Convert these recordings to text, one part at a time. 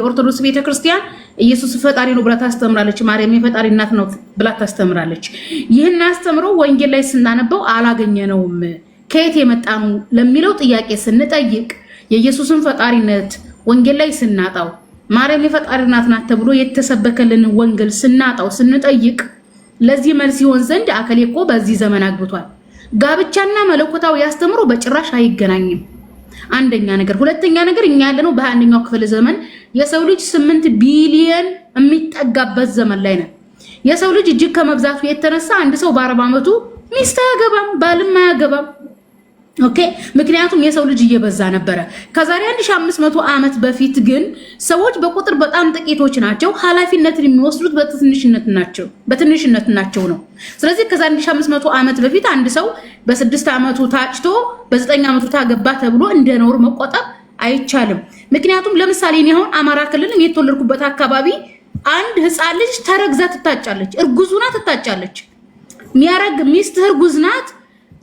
የኦርቶዶክስ ቤተክርስቲያን ኢየሱስ ፈጣሪ ነው ብላ ታስተምራለች። ማርያም የፈጣሪ እናት ነው ብላ ታስተምራለች። ይህን አስተምሮ ወንጌል ላይ ስናነበው አላገኘነውም። ከየት የመጣ ነው ለሚለው ጥያቄ ስንጠይቅ የኢየሱስን ፈጣሪነት ወንጌል ላይ ስናጣው ማርያም የፈጣሪ እናት ናት ተብሎ የተሰበከልን ወንጌል ስናጣው ስንጠይቅ ለዚህ መልስ ይሆን ዘንድ አከሌ እኮ በዚህ ዘመን አግብቷል። ጋብቻና መለኮታዊ ያስተምሮ በጭራሽ አይገናኝም። አንደኛ ነገር። ሁለተኛ ነገር እኛ ያለነው በአንደኛው ክፍለ ዘመን የሰው ልጅ 8 ቢሊየን የሚጠጋበት ዘመን ላይ ነው። የሰው ልጅ እጅግ ከመብዛቱ የተነሳ አንድ ሰው በ40 ዓመቱ ሚስት አያገባም፣ ባልም አያገባም። ኦኬ፣ ምክንያቱም የሰው ልጅ እየበዛ ነበረ። ከዛሬ 1500 ዓመት በፊት ግን ሰዎች በቁጥር በጣም ጥቂቶች ናቸው። ኃላፊነትን የሚወስዱት በትንሽነት ናቸው ነው። ስለዚህ ከዛሬ 1500 ዓመት በፊት አንድ ሰው በ6 ዓመቱ ታጭቶ በ9 ዓመቱ ታገባ ተብሎ እንደ ነውር መቆጠር አይቻልም። ምክንያቱም ለምሳሌ እኔ አሁን አማራ ክልልም የተወለድኩበት አካባቢ አንድ ህፃን ልጅ ተረግዛ ትታጫለች፣ እርጉዙና ትታጫለች። ሚያረግ ሚስት እርጉዝ ናት።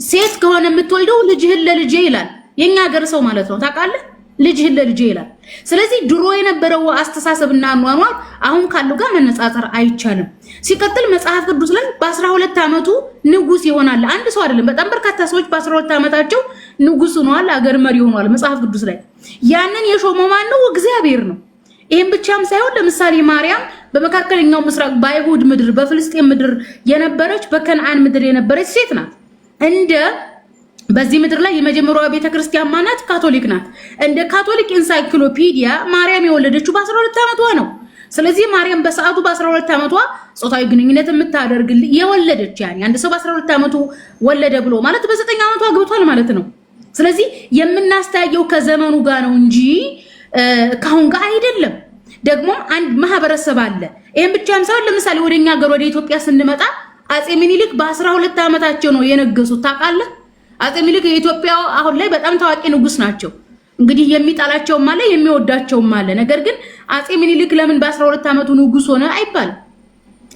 ሴት ከሆነ የምትወልደው ልጅህን ለልጄ ይላል። የኛ ሀገር ሰው ማለት ነው ታውቃለህ፣ ልጅህን ለልጄ ይላል። ስለዚህ ድሮ የነበረው አስተሳሰብና አኗኗር አሁን ካለው ጋር መነጻጸር አይቻልም። ሲቀጥል መጽሐፍ ቅዱስ ላይ በ12 ዓመቱ ንጉስ ይሆናል። አንድ ሰው አይደለም፣ በጣም በርካታ ሰዎች በ12 ዓመታቸው ንጉስ ሆነዋል፣ አገር መሪ ሆነዋል። መጽሐፍ ቅዱስ ላይ ያንን የሾመው ማን ነው? እግዚአብሔር ነው። ይሄን ብቻም ሳይሆን ለምሳሌ ማርያም በመካከለኛው ምስራቅ በአይሁድ ምድር በፍልስጤም ምድር የነበረች በከነዓን ምድር የነበረች ሴት ናት። እንደ በዚህ ምድር ላይ የመጀመሪያዋ ቤተክርስቲያን ማናት? ካቶሊክ ናት። እንደ ካቶሊክ ኢንሳይክሎፒዲያ ማርያም የወለደችው በ12 ዓመቷ ነው። ስለዚህ ማርያም በሰዓቱ በ12 ዓመቷ ጾታዊ ግንኙነት የምታደርግል የወለደች አንድ ሰው በ12 ዓመቱ ወለደ ብሎ ማለት በ9 ዓመቱ አግብቷል ማለት ነው። ስለዚህ የምናስተያየው ከዘመኑ ጋር ነው እንጂ ካሁን ጋር አይደለም። ደግሞ አንድ ማህበረሰብ አለ። ይሄን ብቻም ሳይሆን ለምሳሌ ወደኛ ሀገር ወደ ኢትዮጵያ ስንመጣ አጼ ምኒልክ በ12 ዓመታቸው ነው የነገሱት። ታውቃለህ? አጼ ምኒልክ የኢትዮጵያ አሁን ላይ በጣም ታዋቂ ንጉስ ናቸው። እንግዲህ የሚጣላቸውም አለ የሚወዳቸውም አለ። ነገር ግን አጼ ምኒልክ ለምን በ12 ዓመቱ ንጉስ ሆነ አይባልም።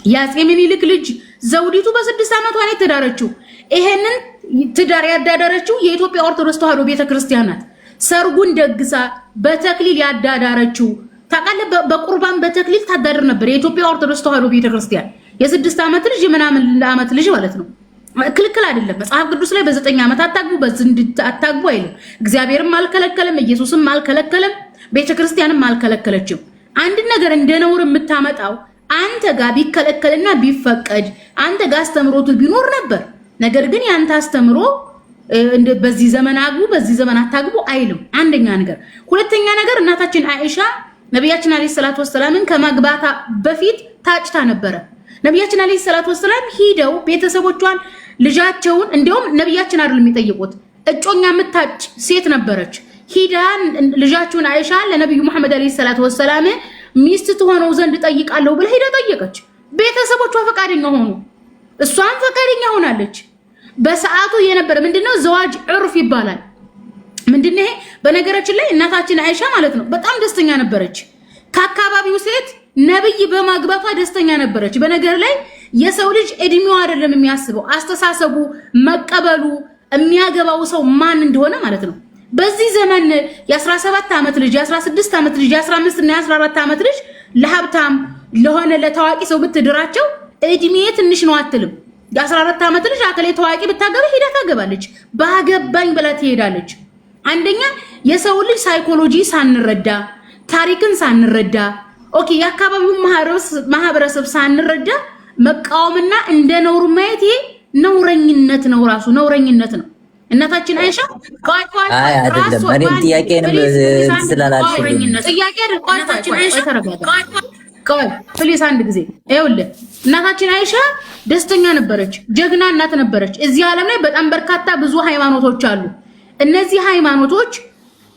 የአጼ ምኒልክ ልጅ ዘውዲቱ በ6 ዓመቷ ነው የተዳረችው። ይሄንን ትዳር ያዳዳረችው የኢትዮጵያ ኦርቶዶክስ ተዋሕዶ ቤተክርስቲያን ናት። ሰርጉን ደግሳ በተክሊል ያዳዳረችው ታውቃለህ? በቁርባን በተክሊል ታዳድር ነበር የኢትዮጵያ ኦርቶዶክስ ተዋሕዶ ቤተክርስቲያን። የ6 ዓመት ልጅ የምናምን ዓመት ልጅ ማለት ነው። ክልክል አይደለም። መጽሐፍ ቅዱስ ላይ በ9 ዓመት አታግቡ፣ በዝንድ አታግቡ አይልም። እግዚአብሔርም አልከለከለም፣ ኢየሱስም አልከለከለም፣ ቤተክርስቲያንም አልከለከለችም። አንድ ነገር እንደ ነውር የምታመጣው አንተ ጋር ቢከለከልና ቢፈቀድ አንተ ጋር አስተምሮቱ ቢኖር ነበር። ነገር ግን ያንተ አስተምሮ በዚህ ዘመን አግቡ፣ በዚህ ዘመን አታግቡ አይልም። አንደኛ ነገር። ሁለተኛ ነገር እናታችን አይሻ ነብያችን አለይሂ ሰላቱ ወሰላምን ከማግባታ በፊት ታጭታ ነበረ። ነብያችን አለይሂ ሰላቱ ወሰላም ሂደው ቤተሰቦቿን ልጃቸውን እንዲያውም ነብያችን አይደለም የሚጠይቁት እጮኛ የምታጭ ሴት ነበረች። ሂዳ ልጃቸውን አይሻ ለነብዩ መሐመድ አለይሂ ሰላቱ ወሰላም ሚስት ትሆነው ዘንድ ጠይቃለሁ ብለ ሂዳ ጠየቀች። ቤተሰቦቿ ፈቃደኛ ሆኑ፣ እሷም ፈቃደኛ ሆናለች። በሰዓቱ የነበረ ምንድነው ዘዋጅ ዑርፍ ይባላል። ምንድነው ይሄ? በነገራችን ላይ እናታችን አይሻ ማለት ነው በጣም ደስተኛ ነበረች። ከአካባቢው ሴት ነብይ በማግባቷ ደስተኛ ነበረች። በነገር ላይ የሰው ልጅ እድሜው አይደለም የሚያስበው፣ አስተሳሰቡ፣ መቀበሉ፣ የሚያገባው ሰው ማን እንደሆነ ማለት ነው። በዚህ ዘመን የ17 ዓመት ልጅ፣ የ16 ዓመት ልጅ፣ የ15 እና የ14 ዓመት ልጅ ለሀብታም ለሆነ ለታዋቂ ሰው ብትድራቸው እድሜ ትንሽ ነው አትልም። የ14 ዓመት ልጅ አከለ ታዋቂ ብታገባ ሄዳ ታገባለች። ባገባኝ ብላ ትሄዳለች። አንደኛ የሰው ልጅ ሳይኮሎጂ ሳንረዳ፣ ታሪክን ሳንረዳ፣ ኦኬ የአካባቢው ማህበረሰብ ሳንረዳ መቃወምና እንደ ነውር ማየት ይሄ ነውረኝነት ነው፣ ራሱ ነውረኝነት ነው። እናታችን አይሻ ቋቋን ራሱ እኔም ጥያቄንም ስላላልሽኝ ጥያቄ እናታችን አይሻ ቆይ ፕሊስ አንድ ጊዜ ይኸውልህ፣ እናታችን አይሻ ደስተኛ ነበረች፣ ጀግና እናት ነበረች። እዚህ ዓለም ላይ በጣም በርካታ ብዙ ሃይማኖቶች አሉ። እነዚህ ሃይማኖቶች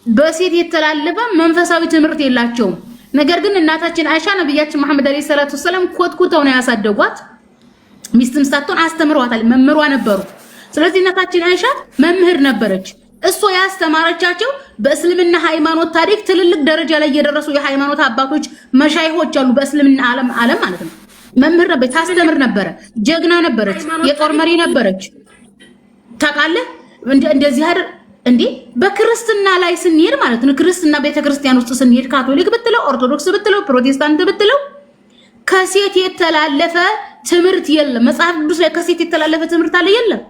በሴት የተላለፈ መንፈሳዊ ትምህርት የላቸውም። ነገር ግን እናታችን አይሻ ነብያችን መሐመድ አለይሂ ሰላቱ ወሰለም ኮትኩተው ነው ያሳደጓት። ሚስትም ሳትሆን አስተምሯታል፣ መምህሯ ነበሩ። ስለዚህ እናታችን አይሻ መምህር ነበረች። እሷ ያስተማረቻቸው በእስልምና ሃይማኖት ታሪክ ትልልቅ ደረጃ ላይ የደረሱ የሃይማኖት አባቶች መሻይሆች አሉ። በእስልምና ዓለም ማለት ነው መምህር ነበረች፣ ታስተምር ነበረ፣ ጀግና ነበረች፣ የጦር መሪ ነበረች። ታውቃለህ እንደዚህ አይደል? እንዴ በክርስትና ላይ ስንሄድ ማለት ነው ክርስትና ቤተክርስቲያን ውስጥ ስንሄድ ካቶሊክ ብትለው ኦርቶዶክስ ብትለው ፕሮቴስታንት ብትለው ከሴት የተላለፈ ትምህርት የለም። መጽሐፍ ቅዱስ ላይ ከሴት የተላለፈ ትምህርት አለ የለም።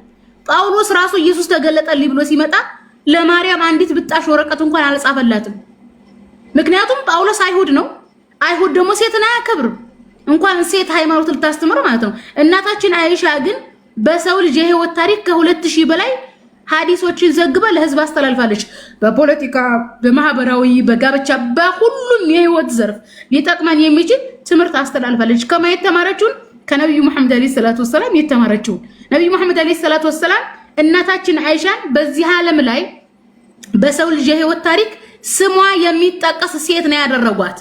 ጳውሎስ ራሱ ኢየሱስ ተገለጠልኝ ብሎ ሲመጣ ለማርያም አንዲት ብጣሽ ወረቀት እንኳን አልጻፈላትም። ምክንያቱም ጳውሎስ አይሁድ ነው። አይሁድ ደግሞ ሴትን አያከብርም። እንኳን ሴት ሃይማኖት ልታስተምር ማለት ነው። እናታችን አይሻ ግን በሰው ልጅ የህይወት ታሪክ ከ2000 በላይ ሐዲሶችን ዘግባ ለህዝብ አስተላልፋለች። በፖለቲካ፣ በማህበራዊ፣ በጋብቻ በሁሉም የህይወት ዘርፍ ሊጠቅመን የሚችል ትምህርት አስተላልፋለች። ከማየት ተማረችውን ከነብዩ መሐመድ አለይሂ ሰላቱ ወሰለም የተማረችው ነብዩ መሐመድ አለይሂ ሰላቱ ወሰለም እናታችን አይሻን በዚህ ዓለም ላይ በሰው ልጅ የህይወት ታሪክ ስሟ የሚጠቀስ ሴት ነው ያደረጓት።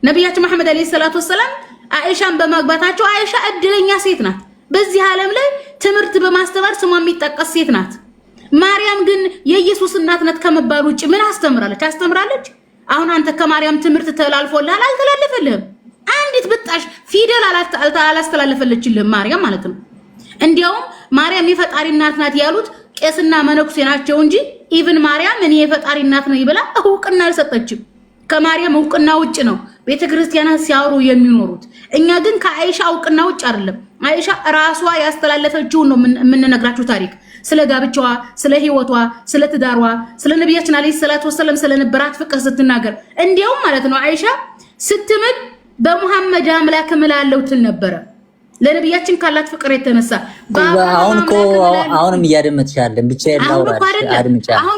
ነብያችን መሐመድ አለይሂ ሰላቱ ወሰለም አይሻን በማግባታቸው አይሻ እድለኛ ሴት ናት። በዚህ ዓለም ላይ ትምህርት በማስተማር ስሟ የሚጠቀስ ሴት ናት። ማርያም ግን የኢየሱስ እናት ናት ከመባል ውጭ ምን አስተምራለች? አስተምራለች? አሁን አንተ ከማርያም ትምህርት ተላልፎልሃል? አልተላለፈልህም። አንዲት ብጣሽ ፊደል አላስተላለፈለችልህም ማርያም ማለት ነው። እንዲያውም ማርያም የፈጣሪ እናት ናት ያሉት ቄስና መነኩሴ ናቸው እንጂ ኢቭን ማርያም እኔ የፈጣሪ እናት ነኝ ብላ እውቅና አልሰጠችም። ከማርያም እውቅና ውጭ ነው ቤተክርስቲያናት ሲያወሩ የሚኖሩት። እኛ ግን ከአይሻ እውቅና ውጭ አይደለም። አይሻ ራሷ ያስተላለፈችውን ነው የምንነግራችሁ ታሪክ ስለ ጋብቻዋ፣ ስለ ህይወቷ፣ ስለ ትዳሯ፣ ስለ ነብያችን አለይሂ ሰላቱ ወሰለም ስለነበራት ፍቅር ስትናገር እንዲያውም ማለት ነው አይሻ ስትምል በመሐመድ አምላክ እምላለሁ ትል ነበረ። ለነብያችን ካላት ፍቅር የተነሳ አሁንም እያደመጥሽ አይደለም። ብቻ አሁን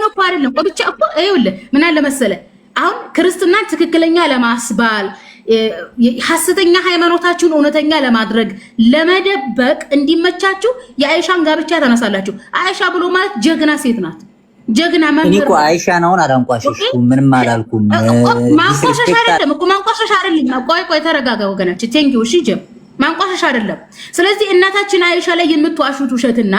እኮ አይደለም ብቻ እኮ ይኸውልህ ምን አለ መሰለህ አሁን ክርስትናን ትክክለኛ ለማስባል ሐሰተኛ ሃይማኖታችሁን እውነተኛ ለማድረግ ለመደበቅ እንዲመቻችሁ የአይሻን ጋብቻ ተነሳላችሁ። አይሻ ብሎ ማለት ጀግና ሴት ናት። ጀግና መምህር እኔ እኮ አይሻ ነውን አላንቋሽሽኩም፣ ምንም አላልኩም። ማንቋሸሽ አይደለም እኮ ማንቋሸሽ አይደለም። ቆይ ተረጋጋ ወገናችን። ቴንኪው እሺ ጀም ማንቋሸሽ አይደለም። ስለዚህ እናታችን አይሻ ላይ የምትዋሹት ውሸትና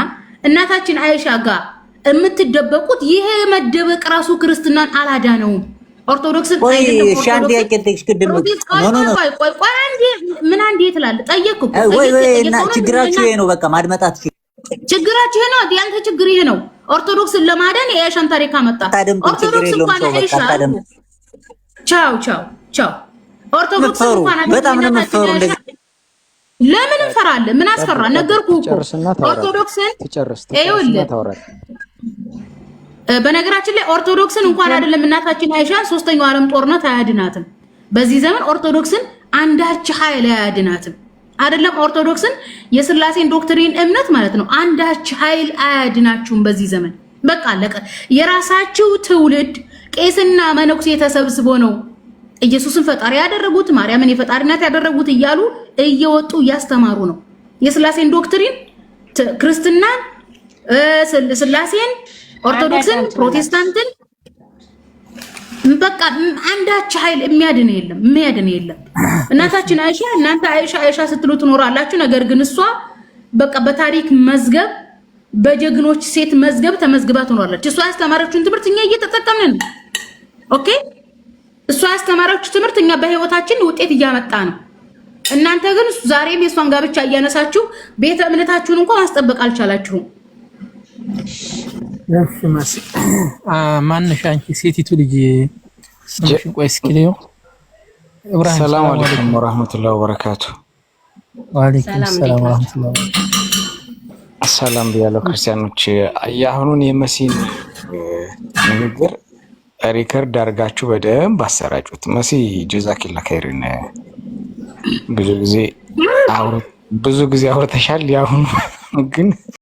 እናታችን አይሻ ጋር የምትደበቁት ይሄ መደበቅ ራሱ ክርስትናን አላዳነውም። ኦርቶዶክስን አይደለም ሻንዲ ያቀጥክሽ ቅድም ቆይ ምን አንዴ ትላለህ? ጠየቅኩ እና ችግራችሁ ይሄ ነው። በቃ ማድመጣት ችግራችሁ ይሄ ነው። ያንተ ችግር ይሄ ነው። ኦርቶዶክስን ለማዳን የአይሻን ታሪክ አመጣ። ኦርቶዶክስ እንኳን አይሻ ቻው ኦርቶዶክስ እንኳን በጣም ነው የምትፈሩ። እንደዚህ ለምን እንፈራለን? ምን አስፈራ? ነገርኩህ እኮ ኦርቶዶክስን በነገራችን ላይ ኦርቶዶክስን እንኳን አይደለም እናታችን አይሻን ሶስተኛው ዓለም ጦርነት አያድናትም። በዚህ ዘመን ኦርቶዶክስን አንዳች ኃይል አያድናትም። አይደለም ኦርቶዶክስን የሥላሴን ዶክትሪን እምነት ማለት ነው አንዳች ኃይል አያድናችሁም በዚህ ዘመን። በቃ አለቀ። የራሳችሁ ትውልድ ቄስና መነኩሴ ተሰብስቦ ነው ኢየሱስን ፈጣሪ ያደረጉት ማርያምን የፈጣሪናት ያደረጉት እያሉ እየወጡ እያስተማሩ ነው የሥላሴን ዶክትሪን ክርስትናን ሥላሴን ኦርቶዶክስን ፕሮቴስታንትን በቃ አንዳች ኃይል የሚያድን የለም። እናታችን አይሻ እናንተ አይሻ ስትሉ ትኖራላችሁ። ነገር ግን እሷ በቃ በታሪክ መዝገብ በጀግኖች ሴት መዝገብ ተመዝግባ ትኖራለች። እሷ ያስተማረችውን ትምህርት እኛ እየተጠቀምን ነው። ኦኬ እሷ ያስተማረችው ትምህርት እኛ በህይወታችን ውጤት እያመጣ ነው። እናንተ ግን ዛሬም የሷን ጋብቻ እያነሳችሁ ቤተ እምነታችሁን እንኳን ማስጠበቅ አልቻላችሁም። ማነሽ አንቺ ሴቲቱ ልጅ ስምሽን ቆይ እስኪ ልየው። ኢብራሂም ሰላም አለይኩም ወራህመቱላሂ ወበረካቱ። ወአለይኩም ሰላም ወራህመቱላሂ ሰላም ብያለሁ። ክርስቲያኖች የአሁኑን የመሲን ንግግር ሪከርድ አድርጋችሁ በደንብ አሰራጩት። መሲ ጀዛኪላ ኸይርን ብዙ ጊዜ አውርተሻል። ያሁኑ ግን